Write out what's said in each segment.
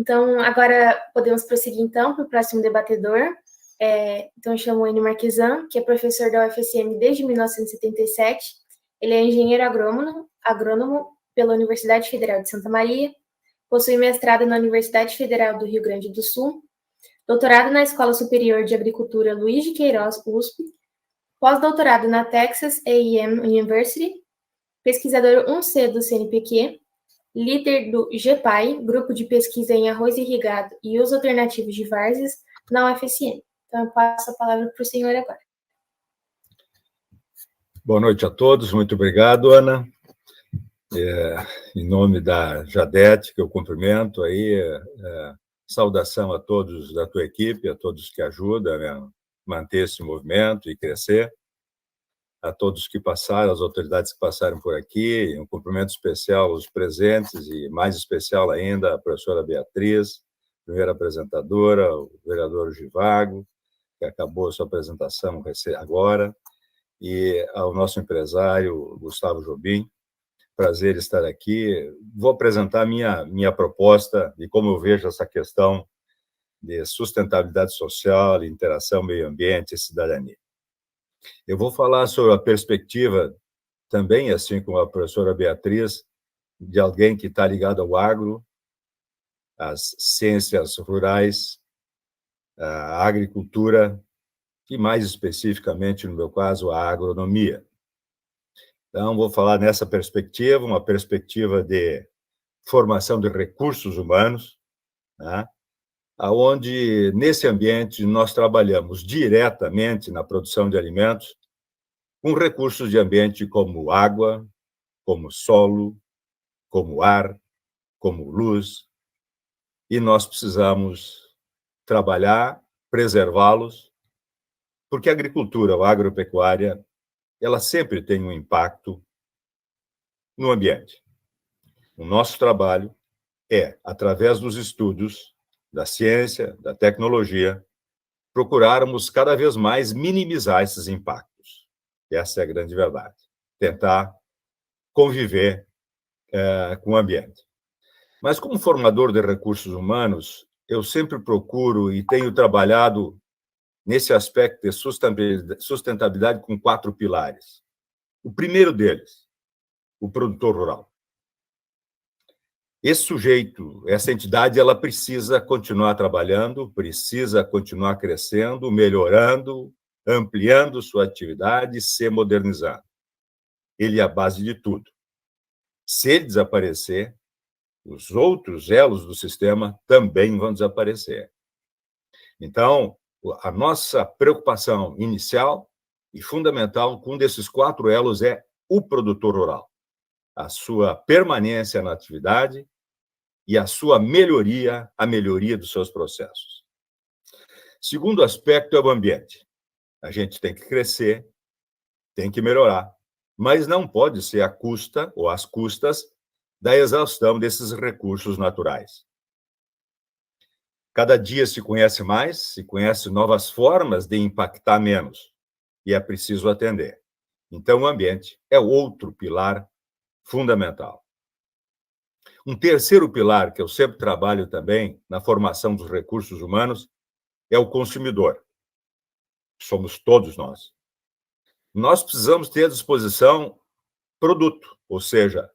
Então, agora podemos prosseguir, então, para o próximo debatedor. Então, eu chamo o Enio Marquesan, que é professor da UFSM desde 1977. Ele é engenheiro agrônomo pela Universidade Federal de Santa Maria, possui mestrado na Universidade Federal do Rio Grande do Sul, doutorado na Escola Superior de Agricultura Luiz de Queiroz, USP, pós-doutorado na Texas A&M University, pesquisador 1C do CNPq, líder do GPAI, Grupo de Pesquisa em Arroz Irrigado e Uso Alternativo de Várzeas, na UFSM. Então, eu passo a palavra para o senhor agora. Boa noite a todos, muito obrigado, Ana. Em nome da Jadete, que eu cumprimento aí, saudação a todos da tua equipe, a todos que ajudam a manter esse movimento e crescer, a todos que passaram, as autoridades que passaram por aqui, um cumprimento especial aos presentes e mais especial ainda à professora Beatriz, primeira apresentadora, o vereador Givago, que acabou a sua apresentação agora, e ao nosso empresário Gustavo Jobim. Prazer estar aqui. Vou apresentar minha proposta de como eu vejo essa questão de sustentabilidade social, interação, meio ambiente e cidadania. Eu vou falar sobre a perspectiva também, assim como a professora Beatriz, de alguém que está ligado ao agro, às ciências rurais, à agricultura e, mais especificamente, no meu caso, à agronomia. Então, vou falar nessa perspectiva, uma perspectiva de formação de recursos humanos, né? Onde, nesse ambiente, nós trabalhamos diretamente na produção de alimentos com recursos de ambiente como água, como solo, como ar, como luz, e nós precisamos trabalhar, preservá-los, porque a agricultura ou a agropecuária, ela sempre tem um impacto no ambiente. O nosso trabalho é, através dos estudos, da ciência, da tecnologia, procurarmos cada vez mais minimizar esses impactos. Essa é a grande verdade. Tentar conviver com o ambiente. Mas, como formador de recursos humanos, eu sempre procuro e tenho trabalhado nesse aspecto de sustentabilidade com 4 pilares. O primeiro deles, o produtor rural. Esse sujeito, essa entidade, ela precisa continuar trabalhando, precisa continuar crescendo, melhorando, ampliando sua atividade, se modernizando. Ele é a base de tudo. Se ele desaparecer, os outros elos do sistema também vão desaparecer. Então, a nossa preocupação inicial e fundamental com um desses 4 elos é o produtor rural, a sua permanência na atividade e a sua melhoria, a melhoria dos seus processos. Segundo aspecto é o ambiente. A gente tem que crescer, tem que melhorar, mas não pode ser à custa ou às custas da exaustão desses recursos naturais. Cada dia se conhece mais, se conhece novas formas de impactar menos, e é preciso atender. Então, o ambiente é outro pilar fundamental. Um terceiro pilar que eu sempre trabalho também na formação dos recursos humanos é o consumidor. Somos todos nós. Nós precisamos ter à disposição produto, ou seja,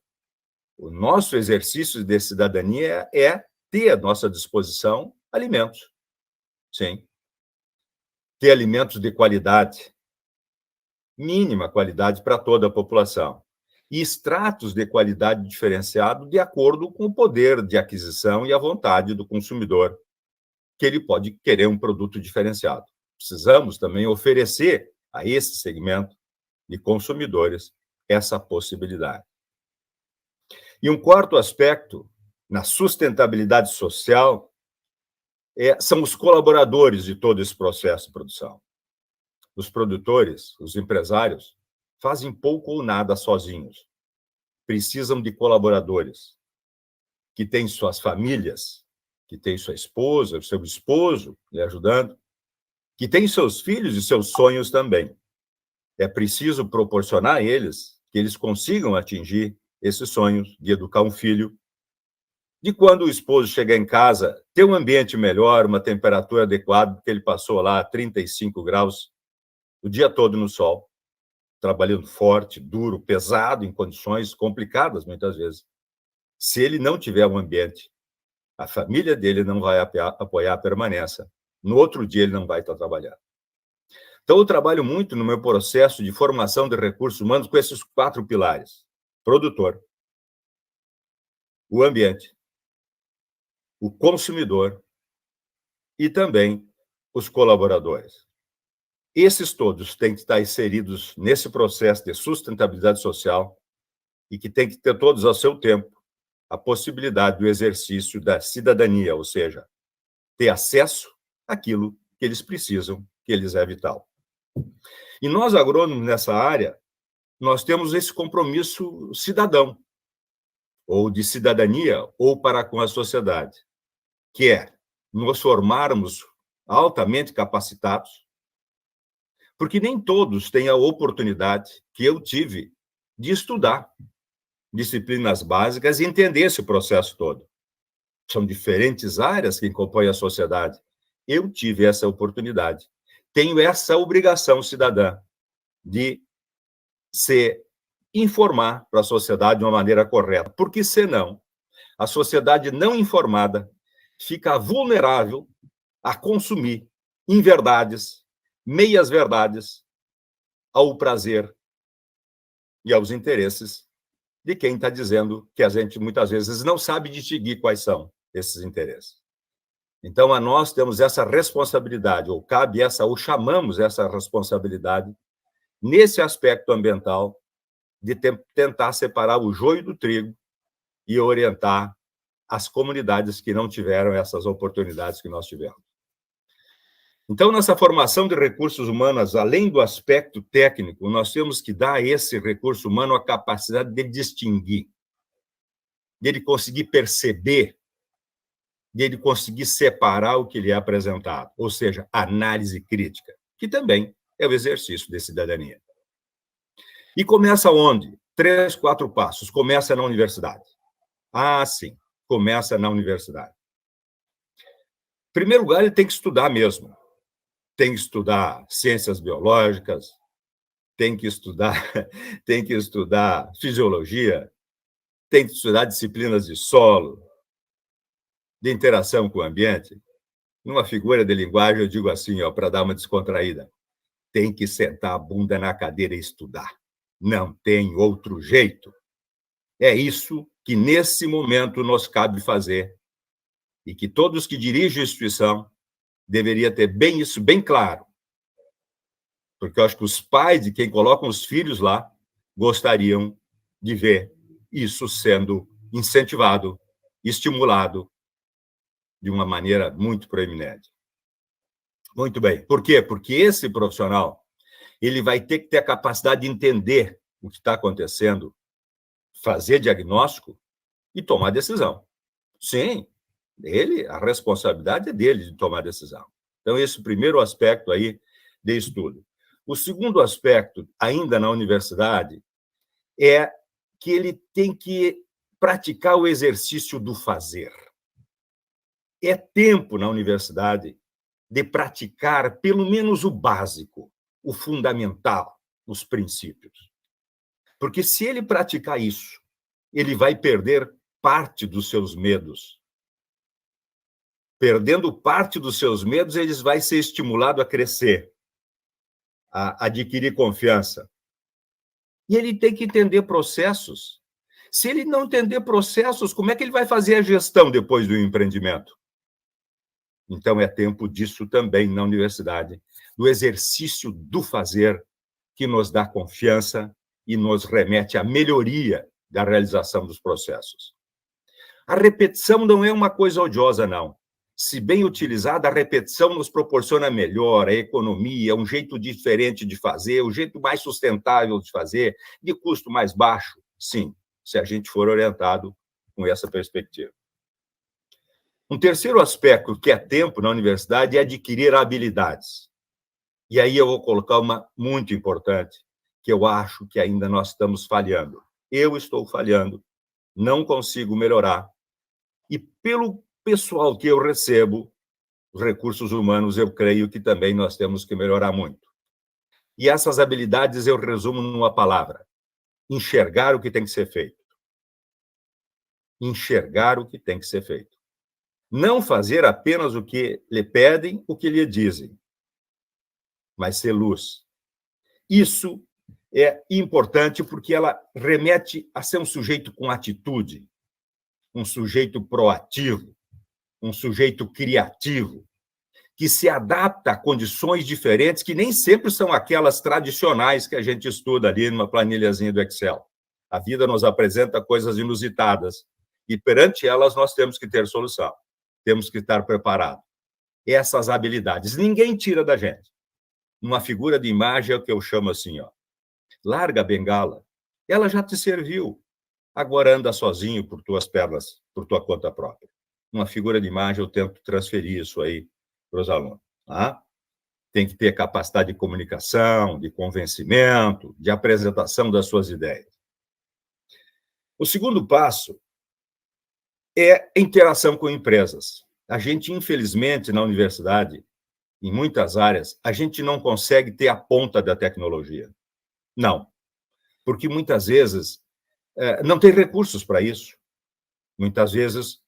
o nosso exercício de cidadania é ter à nossa disposição alimentos. Sim. Ter alimentos de qualidade, mínima qualidade para toda a população. E extratos de qualidade diferenciado de acordo com o poder de aquisição e a vontade do consumidor, que ele pode querer um produto diferenciado. Precisamos também oferecer a esse segmento de consumidores essa possibilidade. E um quarto aspecto, na sustentabilidade social, são os colaboradores de todo esse processo de produção. Os produtores, os empresários, fazem pouco ou nada sozinhos. Precisam de colaboradores que têm suas famílias, que têm sua esposa, seu esposo lhe ajudando, que têm seus filhos e seus sonhos também. É preciso proporcionar a eles que eles consigam atingir esses sonhos de educar um filho, de quando o esposo chegar em casa, ter um ambiente melhor, uma temperatura adequada, porque ele passou lá 35 graus o dia todo no sol, trabalhando forte, duro, pesado, em condições complicadas, muitas vezes. Se ele não tiver um ambiente, a família dele não vai apoiar a permanência. No outro dia, ele não vai estar trabalhando. Então, eu trabalho muito no meu processo de formação de recursos humanos com esses 4 pilares: produtor, o ambiente, o consumidor e também os colaboradores. Esses todos têm que estar inseridos nesse processo de sustentabilidade social e que têm que ter todos ao seu tempo a possibilidade do exercício da cidadania, ou seja, ter acesso àquilo que eles precisam, que eles é vital. E nós, agrônomos, nessa área, nós temos esse compromisso cidadão, ou de cidadania, ou para com a sociedade, que é nos formarmos altamente capacitados, porque nem todos têm a oportunidade que eu tive de estudar disciplinas básicas e entender esse processo todo. São diferentes áreas que compõem a sociedade. Eu tive essa oportunidade. Tenho essa obrigação cidadã de se informar para a sociedade de uma maneira correta, porque senão a sociedade não informada fica vulnerável a consumir inverdades, meias-verdades, ao prazer e aos interesses de quem está dizendo que a gente, muitas vezes, não sabe distinguir quais são esses interesses. Então, a nós temos essa responsabilidade, ou cabe essa, ou chamamos essa responsabilidade, nesse aspecto ambiental, de tentar separar o joio do trigo e orientar as comunidades que não tiveram essas oportunidades que nós tivemos. Então, nessa formação de recursos humanos, além do aspecto técnico, nós temos que dar a esse recurso humano a capacidade de distinguir, de ele conseguir perceber, de ele conseguir separar o que lhe é apresentado, ou seja, análise crítica, que também é o exercício de cidadania. E começa onde? 3, 4 passos. Começa na universidade. Ah, sim, começa na universidade. Em primeiro lugar, ele tem que estudar mesmo. Tem que estudar ciências biológicas, tem que estudar fisiologia, tem que estudar disciplinas de solo, de interação com o ambiente. Numa figura de linguagem, eu digo assim, para dar uma descontraída: tem que sentar a bunda na cadeira e estudar. Não tem outro jeito. É isso que, nesse momento, nos cabe fazer e que todos que dirigem a instituição deveria ter bem isso bem claro, porque eu acho que os pais de quem colocam os filhos lá gostariam de ver isso sendo incentivado, estimulado de uma maneira muito proeminente. Muito bem. Por quê? Porque esse profissional ele vai ter que ter a capacidade de entender o que está acontecendo, fazer diagnóstico e tomar decisão. Sim, a responsabilidade é dele de tomar decisão. Então, esse primeiro aspecto aí de estudo. O segundo aspecto, ainda na universidade, é que ele tem que praticar o exercício do fazer. É tempo na universidade de praticar pelo menos o básico, o fundamental, os princípios. Porque se ele praticar isso, ele vai perder parte dos seus medos. Perdendo parte dos seus medos, ele vai ser estimulado a crescer, a adquirir confiança. E ele tem que entender processos. Se ele não entender processos, como é que ele vai fazer a gestão depois do empreendimento? Então, é tempo disso também na universidade, do exercício do fazer, que nos dá confiança e nos remete à melhoria da realização dos processos. A repetição não é uma coisa odiosa, não. Se bem utilizada, a repetição nos proporciona melhor, a economia, um jeito diferente de fazer, um jeito mais sustentável de fazer, de custo mais baixo. Sim, se a gente for orientado com essa perspectiva. Um terceiro aspecto que é tempo na universidade é adquirir habilidades. E aí eu vou colocar uma muito importante, que eu acho que ainda nós estamos falhando. Eu estou falhando, não consigo melhorar E pelo pessoal que eu recebo, os recursos humanos, eu creio que também nós temos que melhorar muito. E essas habilidades eu resumo numa palavra: enxergar o que tem que ser feito. Enxergar o que tem que ser feito. Não fazer apenas o que lhe pedem, o que lhe dizem, mas ser luz. Isso é importante porque ela remete a ser um sujeito com atitude, um sujeito proativo, um sujeito criativo, que se adapta a condições diferentes que nem sempre são aquelas tradicionais que a gente estuda ali numa planilhazinha do Excel. A vida nos apresenta coisas inusitadas e perante elas nós temos que ter solução, temos que estar preparados. Essas habilidades ninguém tira da gente. Uma figura de imagem é o que eu chamo assim, ó: larga a bengala, ela já te serviu, agora anda sozinho por tuas pernas, por tua conta própria. Uma figura de imagem, eu tento transferir isso aí para os alunos. Tá? Tem que ter capacidade de comunicação, de convencimento, de apresentação das suas ideias. O segundo passo é interação com empresas. A gente, infelizmente, na universidade, em muitas áreas, a gente não consegue ter a ponta da tecnologia. Não. Porque muitas vezes não tem recursos para isso. Muitas vezes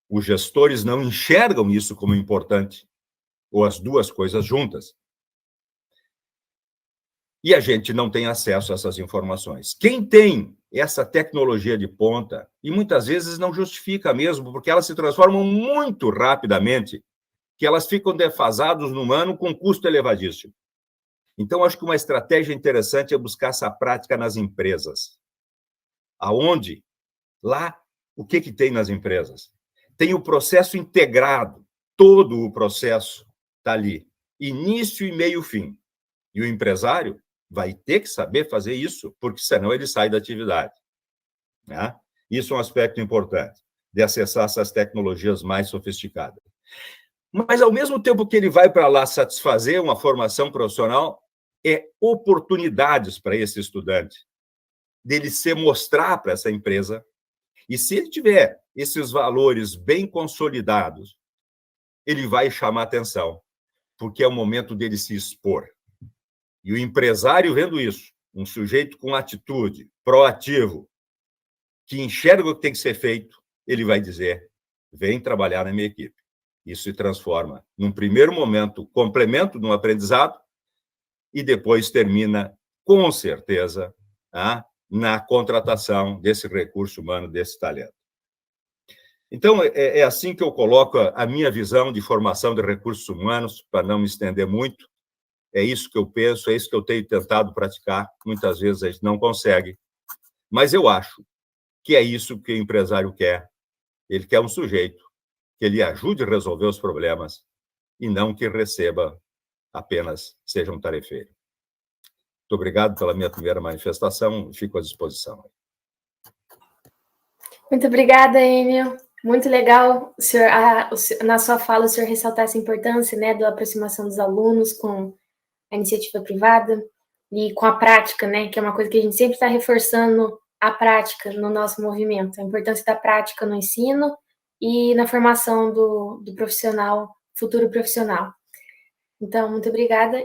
os gestores não enxergam isso como importante, ou as duas coisas juntas. E a gente não tem acesso a essas informações. Quem tem essa tecnologia de ponta, e muitas vezes não justifica mesmo, porque elas se transformam muito rapidamente, que elas ficam defasadas num ano com custo elevadíssimo. Então, acho que uma estratégia interessante é buscar essa prática nas empresas. Aonde? Lá, o que tem nas empresas? Tem o processo integrado, todo o processo está ali, início e meio fim. E o empresário vai ter que saber fazer isso, porque senão ele sai da atividade. Né? Isso é um aspecto importante, de acessar essas tecnologias mais sofisticadas. Mas, ao mesmo tempo que ele vai para lá satisfazer uma formação profissional, é oportunidades para esse estudante, dele se mostrar para essa empresa. E se ele tiver esses valores bem consolidados, ele vai chamar atenção, porque é o momento dele se expor. E o empresário, vendo isso, um sujeito com atitude, proativo, que enxerga o que tem que ser feito, ele vai dizer: vem trabalhar na minha equipe. Isso se transforma, num primeiro momento, complemento de um aprendizado, e depois termina, com certeza, na contratação desse recurso humano, desse talento. Então, é assim que eu coloco a minha visão de formação de recursos humanos, para não me estender muito. É isso que eu penso, é isso que eu tenho tentado praticar. Muitas vezes a gente não consegue, mas eu acho que é isso que o empresário quer. Ele quer um sujeito que ele ajude a resolver os problemas e não que receba apenas, seja um tarefeiro. Muito obrigado pela minha primeira manifestação, fico à disposição. Muito obrigada, Enio. Muito legal, senhor, na sua fala, o senhor ressaltar essa importância, né, da aproximação dos alunos com a iniciativa privada e com a prática, né, que é uma coisa que a gente sempre está reforçando, a prática no nosso movimento, a importância da prática no ensino e na formação do profissional, futuro profissional. Então, muito obrigada.